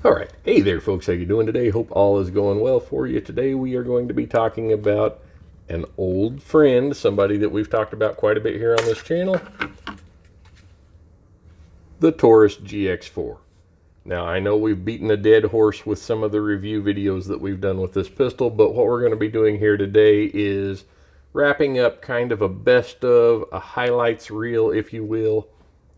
All right, hey there folks, how you doing today? Hope all is going well for you. Today we are going to be talking about an old friend, somebody that we've talked about quite a bit here on this channel, the Taurus GX4. Now I know we've beaten a dead horse with some of the review videos that we've done with this pistol, but what we're going to be doing here today is wrapping up kind of a best of, a highlights reel, if you will,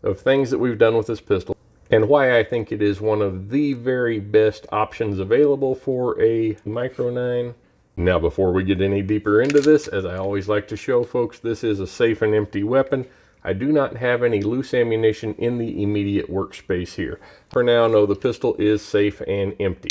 of things that we've done with this pistol, and why I think it is one of the very best options available for a Micro 9. Now, before we get any deeper into this, as I always like to show folks, this is a safe and empty weapon. I do not have any loose ammunition in the immediate workspace here. For now, no, the pistol is safe and empty.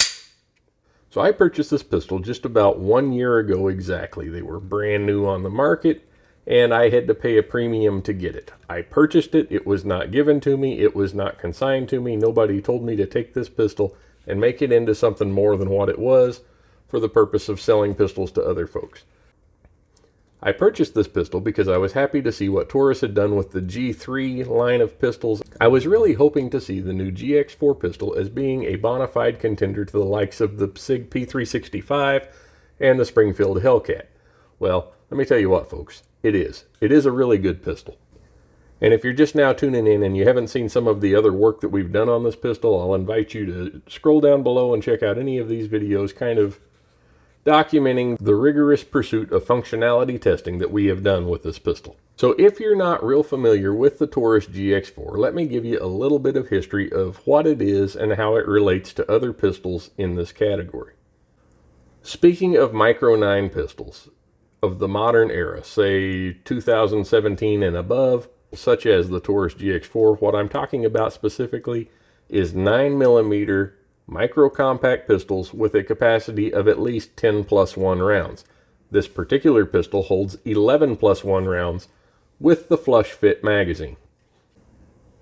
So I purchased this pistol just about 1 year ago exactly. They were brand new on the market, and I had to pay a premium to get it. I purchased it. It was not given to me. It was not consigned to me. Nobody told me to take this pistol and make it into something more than what it was for the purpose of selling pistols to other folks. I purchased this pistol because I was happy to see what Taurus had done with the G3 line of pistols. I was really hoping to see the new GX4 pistol as being a bona fide contender to the likes of the SIG P365 and the Springfield Hellcat. Well, let me tell you what, folks. It is. It is a really good pistol. And if you're just now tuning in and you haven't seen some of the other work that we've done on this pistol, I'll invite you to scroll down below and check out any of these videos kind of documenting the rigorous pursuit of functionality testing that we have done with this pistol. So if you're not real familiar with the Taurus GX4, let me give you a little bit of history of what it is and how it relates to other pistols in this category. Speaking of Micro 9 pistols of the modern era, say 2017 and above, such as the Taurus GX4, what I'm talking about specifically is 9mm micro compact pistols with a capacity of at least 10+1 rounds. This particular pistol holds 11+1 rounds with the flush fit magazine.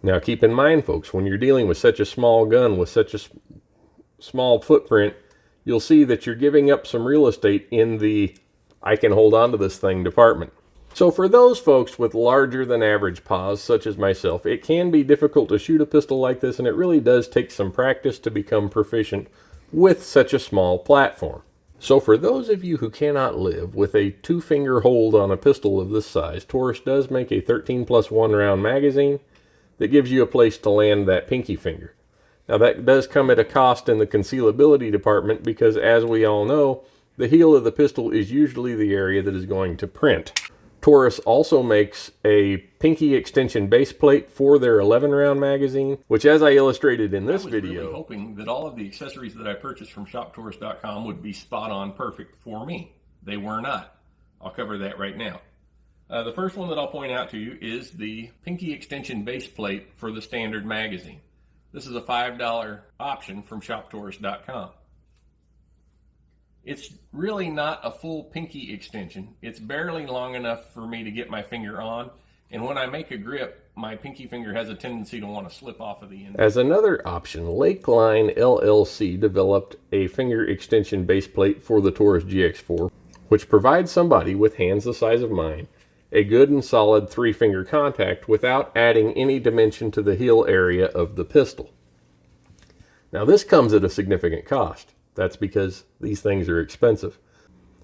Now keep in mind, folks, when you're dealing with such a small gun with such a small footprint, you'll see that you're giving up some real estate in the I can hold on to this thing department. So for those folks with larger than average paws, such as myself, it can be difficult to shoot a pistol like this, and it really does take some practice to become proficient with such a small platform. So for those of you who cannot live with a 2-finger hold on a pistol of this size, Taurus does make a 13+1 round magazine that gives you a place to land that pinky finger. Now that does come at a cost in the concealability department because, as we all know, the heel of the pistol is usually the area that is going to print. Taurus also makes a pinky extension base plate for their 11-round magazine, which, as I illustrated in this video, really hoping that all of the accessories that I purchased from shoptaurus.com would be spot on perfect for me. They were not. I'll cover that right now. The first one that I'll point out to you is the pinky extension base plate for the standard magazine. This is a $5 option from shoptaurus.com. It's really not a full pinky extension. It's barely long enough for me to get my finger on, and when I make a grip, my pinky finger has a tendency to want to slip off of the end. As another option, Lakeline LLC developed a finger extension base plate for the Taurus GX4, which provides somebody with hands the size of mine a good and solid 3-finger contact without adding any dimension to the heel area of the pistol. Now this comes at a significant cost. That's because these things are expensive.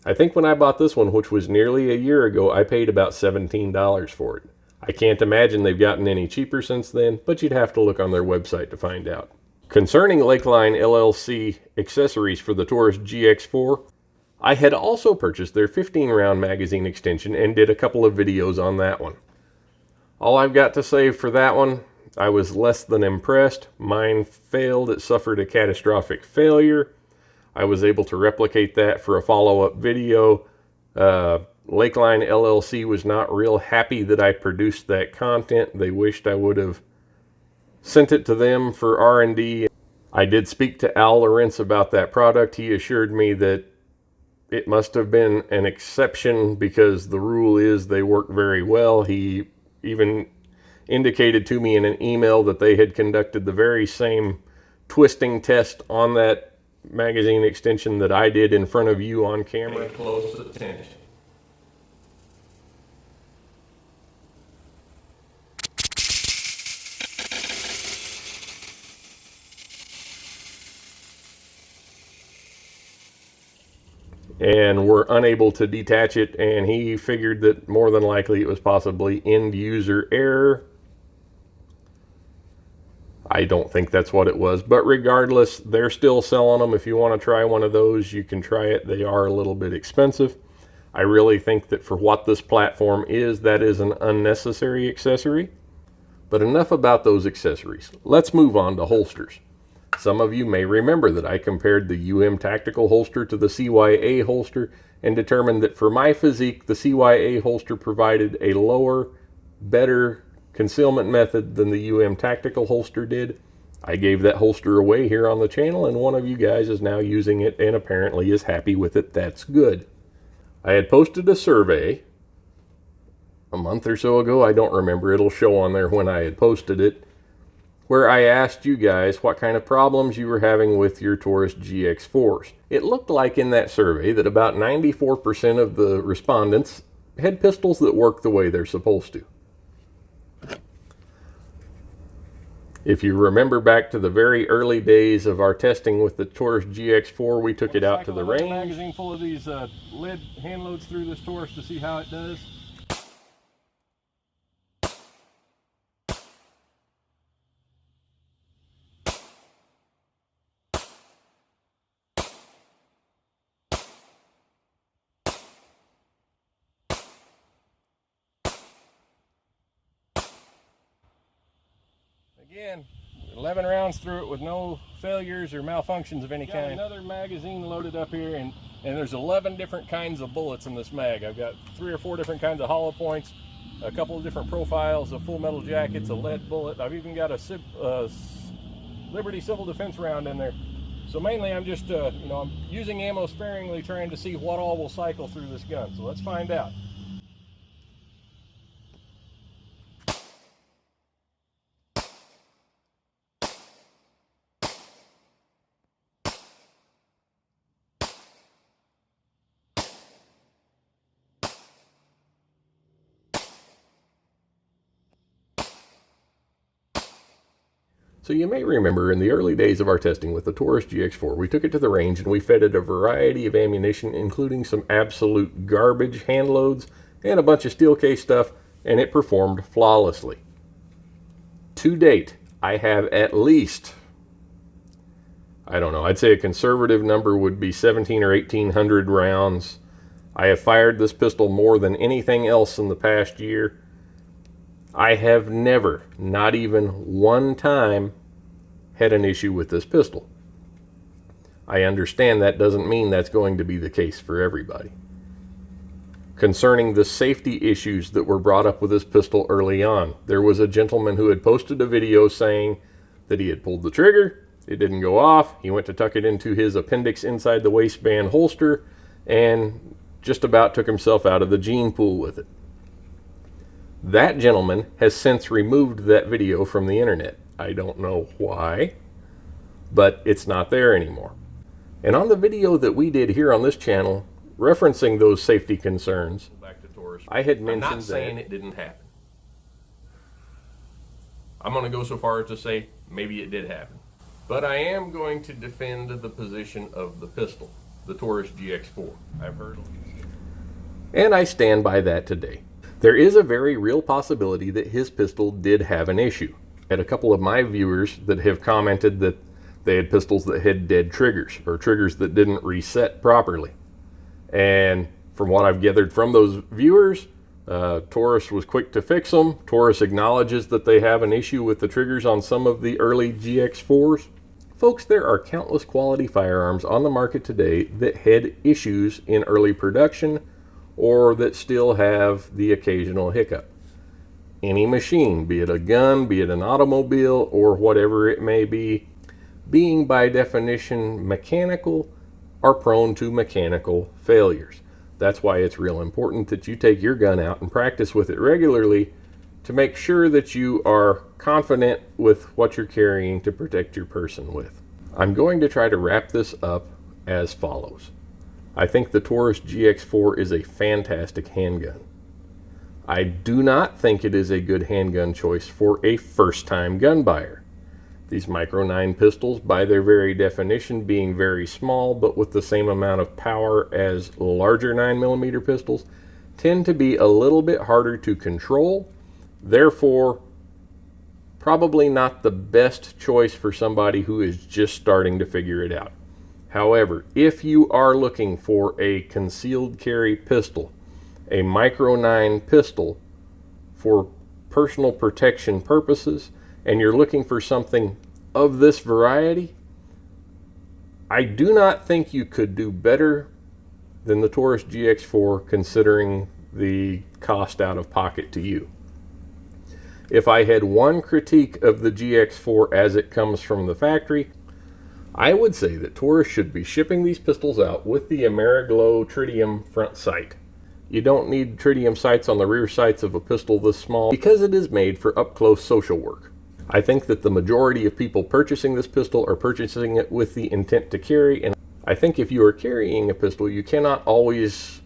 I think when I bought this one, which was nearly a year ago, I paid about $17 for it. I can't imagine they've gotten any cheaper since then, but you'd have to look on their website to find out. Concerning Lakeline LLC accessories for the Taurus GX4, I had also purchased their 15-round magazine extension and did a couple of videos on that one. All I've got to say for that one, I was less than impressed. Mine failed. It suffered a catastrophic failure. I was able to replicate that for a follow-up video. Lakeline LLC was not real happy that I produced that content. They wished I would have sent it to them for R&D. I did speak to Al Lawrence about that product. He assured me that it must have been an exception because the rule is they work very well. He even indicated to me in an email that they had conducted the very same twisting test on that magazine extension that I did in front of you on camera. Pay close attention. and were unable to detach it, and he figured that more than likely it was possibly end user error. I don't think that's what it was, but regardless, they're still selling them. If you want to try one of those, you can try it. They are a little bit expensive. I really think that for what this platform is, that is an unnecessary accessory. But enough about those accessories. Let's move on to holsters. Some of you may remember that I compared the tactical holster to the CYA holster and determined that for my physique, the CYA holster provided a lower, better concealment method than the tactical holster did. I gave that holster away here on the channel, and one of you guys is now using it and apparently is happy with it. That's good. I had posted a survey a month or so ago. I don't remember. It'll show on there when I had posted it, where I asked you guys what kind of problems you were having with your Taurus GX4s. It looked like in that survey that about 94% of the respondents had pistols that work the way they're supposed to. If you remember back to the very early days of our testing with the Taurus GX4, we took it out to the range. Magazine full of these lead hand loads through this Taurus to see how it does. Again, 11 rounds through it with no failures or malfunctions of any kind. Another magazine loaded up here, and there's 11 different kinds of bullets in this mag. I've got 3 or 4 different kinds of hollow points, a couple of different profiles of full metal jackets, a lead bullet. I've even got a Liberty Civil Defense round in there. So mainly I'm just, I'm using ammo sparingly, trying to see what all will cycle through this gun. So let's find out. So you may remember in the early days of our testing with the Taurus GX4, we took it to the range and we fed it a variety of ammunition, including some absolute garbage hand loads and a bunch of steel case stuff, and it performed flawlessly. To date, I have at least, I don't know, I'd say a conservative number would be 17 or 1800 rounds. I have fired this pistol more than anything else in the past year. I have never, not even one time, had an issue with this pistol. I understand that doesn't mean that's going to be the case for everybody. Concerning the safety issues that were brought up with this pistol early on, there was a gentleman who had posted a video saying that he had pulled the trigger, it didn't go off, he went to tuck it into his appendix inside the waistband holster, and just about took himself out of the gene pool with it. That gentleman has since removed that video from the internet. I don't know why, but it's not there anymore. And on the video that we did here on this channel, referencing those safety concerns, Back to Taurus. I had mentioned I'm not saying it didn't happen. I'm going to go so far as to say maybe it did happen. But I am going to defend the position of the pistol, the Taurus GX4. I've heard. And I stand by that today. There is a very real possibility that his pistol did have an issue. I had a couple of my viewers that have commented that they had pistols that had dead triggers, or triggers that didn't reset properly. And from what I've gathered from those viewers, Taurus was quick to fix them. Taurus acknowledges that they have an issue with the triggers on some of the early GX4s. Folks, there are countless quality firearms on the market today that had issues in early production, or that still have the occasional hiccup. Any machine, be it a gun, be it an automobile, or whatever it may be, being by definition mechanical, are prone to mechanical failures. That's why it's real important that you take your gun out and practice with it regularly to make sure that you are confident with what you're carrying to protect your person with. I'm going to try to wrap this up as follows. I think the Taurus GX4 is a fantastic handgun. I do not think it is a good handgun choice for a first-time gun buyer. These Micro 9 pistols, by their very definition, being very small but with the same amount of power as larger 9mm pistols, tend to be a little bit harder to control. Therefore, probably not the best choice for somebody who is just starting to figure it out. However, if you are looking for a concealed carry pistol, a Micro 9 pistol for personal protection purposes, and you're looking for something of this variety, I do not think you could do better than the Taurus GX4 considering the cost out of pocket to you. If I had one critique of the GX4 as it comes from the factory, I would say that Taurus should be shipping these pistols out with the Ameriglow tritium front sight. You don't need tritium sights on the rear sights of a pistol this small because it is made for up-close social work. I think that the majority of people purchasing this pistol are purchasing it with the intent to carry, and I think if you are carrying a pistol, you cannot always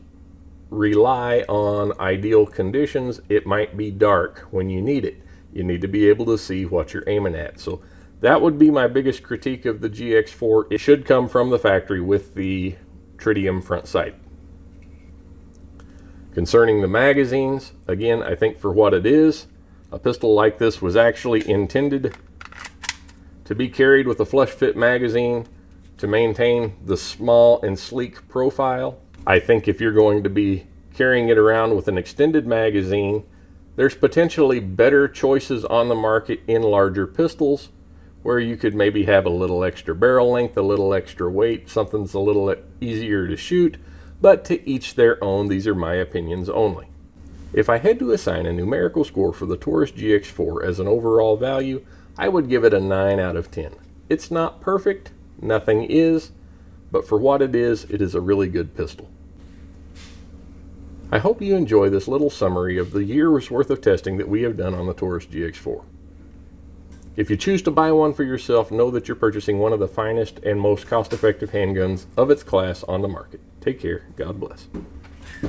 rely on ideal conditions. It might be dark when you need it. You need to be able to see what you're aiming at. So that would be my biggest critique of the GX4. It should come from the factory with the tritium front sight. Concerning the magazines, again, I think for what it is, a pistol like this was actually intended to be carried with a flush fit magazine to maintain the small and sleek profile. I think if you're going to be carrying it around with an extended magazine, there's potentially better choices on the market in larger pistols where you could maybe have a little extra barrel length, a little extra weight, something's a little easier to shoot, but to each their own. These are my opinions only. If I had to assign a numerical score for the Taurus GX4 as an overall value, I would give it a 9 out of 10. It's not perfect, nothing is, but for what it is a really good pistol. I hope you enjoy this little summary of the year's worth of testing that we have done on the Taurus GX4. If you choose to buy one for yourself, know that you're purchasing one of the finest and most cost-effective handguns of its class on the market. Take care. God bless.